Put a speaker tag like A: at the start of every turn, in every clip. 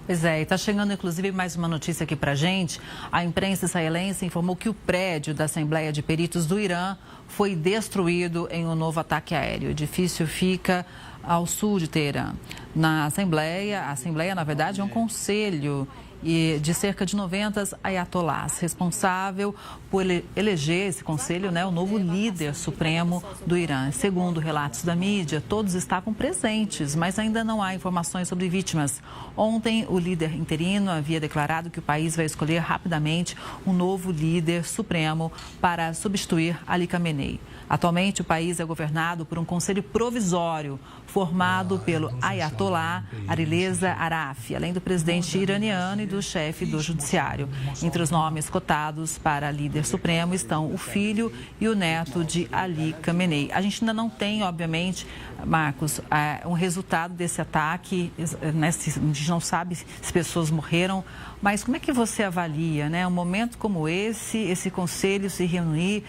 A: Pois é, e está chegando inclusive mais uma notícia aqui para gente. A imprensa israelense informou que o prédio da Assembleia de Peritos do Irã foi destruído em um novo ataque aéreo. O edifício fica ao sul de Teherã. A Assembleia, na verdade, é um conselho de cerca de 90 ayatolás, responsável por eleger esse conselho, o novo líder supremo do Irã. Segundo relatos da mídia, todos estavam presentes, mas ainda não há informações sobre vítimas. Ontem, o líder interino havia declarado que o país vai escolher rapidamente um novo líder supremo para substituir Ali Khamenei. Atualmente, o país é governado por um conselho provisório formado pelo ayatolá Alireza Arafi, além do presidente iraniano e do chefe do judiciário. Entre os nomes cotados para líder supremo estão o filho e o neto de Ali Khamenei. A gente ainda não tem, obviamente, Marcos, um resultado desse ataque, né? A gente não sabe se pessoas morreram, mas como é que você avalia, um momento como esse conselho se reunir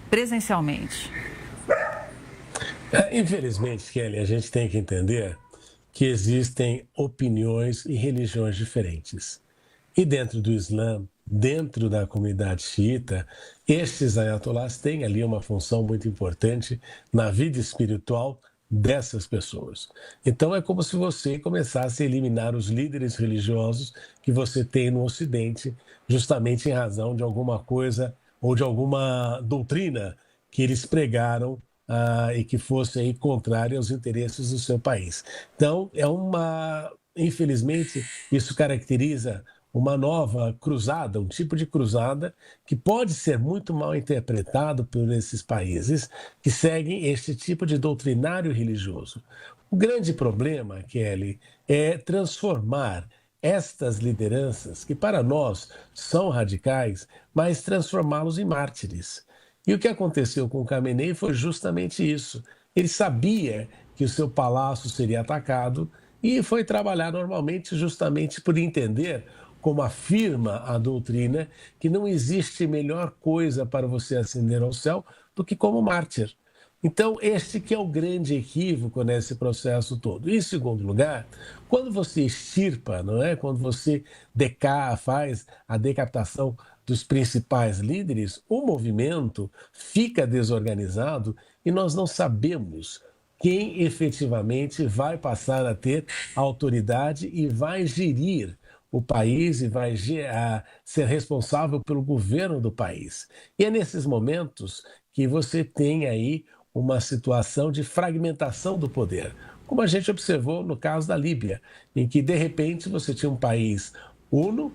A: presencialmente?
B: Infelizmente, Kelly, a gente tem que entender que existem opiniões e religiões diferentes. E dentro do Islã, dentro da comunidade xiita, estes ayatolás têm ali uma função muito importante na vida espiritual dessas pessoas. Então é como se você começasse a eliminar os líderes religiosos que você tem no Ocidente, justamente em razão de alguma coisa ou de alguma doutrina que eles pregaram e que fosse aí contrária aos interesses do seu país. Então, infelizmente, isso caracteriza uma nova cruzada, um tipo de cruzada que pode ser muito mal interpretado por esses países que seguem este tipo de doutrinário religioso. O grande problema, Kelly, é transformar estas lideranças, que para nós são radicais, mas transformá-los em mártires. E o que aconteceu com o Khamenei foi justamente isso. Ele sabia que o seu palácio seria atacado e foi trabalhar normalmente justamente por entender, como afirma a doutrina, que não existe melhor coisa para você ascender ao céu do que como mártir. Então, este que é o grande equívoco nesse processo todo. E, em segundo lugar, quando você extirpa, quando você faz a decapitação dos principais líderes, o movimento fica desorganizado e nós não sabemos quem efetivamente vai passar a ter autoridade e vai gerir o país e vai ser responsável pelo governo do país. E é nesses momentos que você tem aí uma situação de fragmentação do poder, como a gente observou no caso da Líbia, em que, de repente, você tinha um país uno,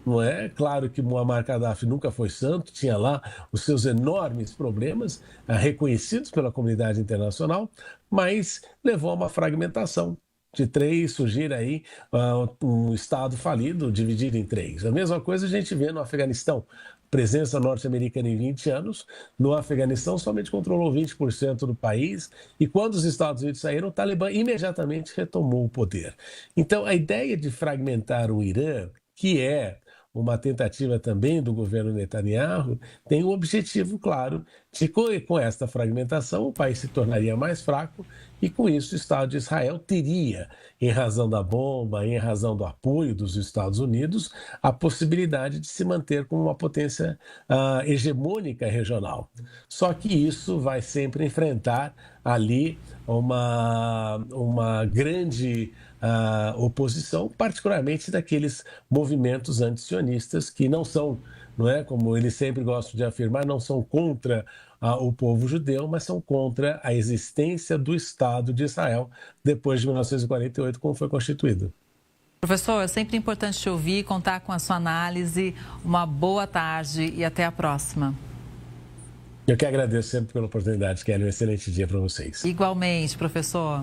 B: Claro que Muammar Gaddafi nunca foi santo, tinha lá os seus enormes problemas, reconhecidos pela comunidade internacional, mas levou a uma fragmentação de três, surgir aí um Estado falido, dividido em três. A mesma coisa a gente vê no Afeganistão. Presença norte-americana em 20 anos, no Afeganistão somente controlou 20% do país e quando os Estados Unidos saíram, o Talibã imediatamente retomou o poder. Então, a ideia de fragmentar o Irã, que é uma tentativa também do governo Netanyahu, tem um objetivo claro de que com esta fragmentação o país se tornaria mais fraco e com isso o Estado de Israel teria, em razão da bomba, em razão do apoio dos Estados Unidos, a possibilidade de se manter como uma potência hegemônica regional. Só que isso vai sempre enfrentar ali uma grande oposição, particularmente daqueles movimentos antisionistas que não são, como eles sempre gostam de afirmar, não são contra o povo judeu, mas são contra a existência do Estado de Israel depois de 1948, como foi constituído.
A: Professor, é sempre importante te ouvir, contar com a sua análise. Uma boa tarde e até a próxima.
B: Eu que agradeço sempre pela oportunidade, Kelly. Um excelente dia para vocês.
A: Igualmente, professor.